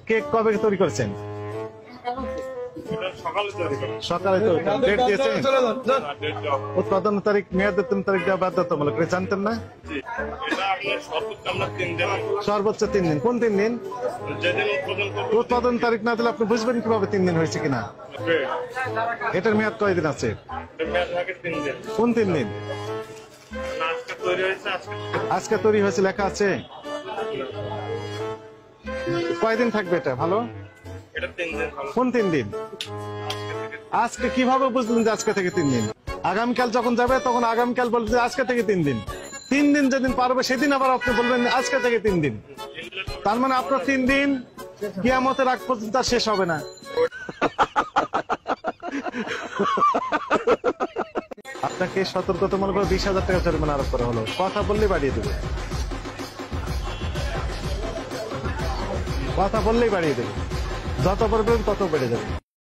Cake কবে তৈরি করেছেন? সকালে ডেট দিয়েছেন? উৎপাদন তারিখ, মেয়াদের 3 তারিখ দেওয়া বাধ্যতামূলক, জানতেন না? সর্বোচ্চ 3 দিন। কোন 3 দিন? উৎপাদন তারিখ না দিলে আপনি বুঝবেন কিভাবে 3 দিন হয়েছে কিনা? এটার মেয়াদ কয়দিন আছে? কোন 3 দিন? আজকে তৈরি হয়েছে লেখা আছে। কয়দিন থাকবে এটা ভালো? কোন 3 দিন? আজকে কিভাবে বুঝলেন যে আজকে থেকে 3 দিন? আগামীকাল যখন যাবে তখন আগামীকাল বলবে যে আজকে থেকে 3 দিন। 3 দিন যেদিন পারবে সেদিন আবার আপনি বলবেন আজকে থেকে 3 দিন। তার মানে আপনার 3 দিন কিয়ামতের আগ পর্যন্ত শেষ হবে না। আপনাকে সতর্কতামূলক 20,000 টাকা জরিমানা আরোপ করা হলো। কথা বললেই বাড়িয়ে দেবে, কথা বললেই বাড়িয়ে দেবে, যত বলবেন তত বেড়ে যাবে।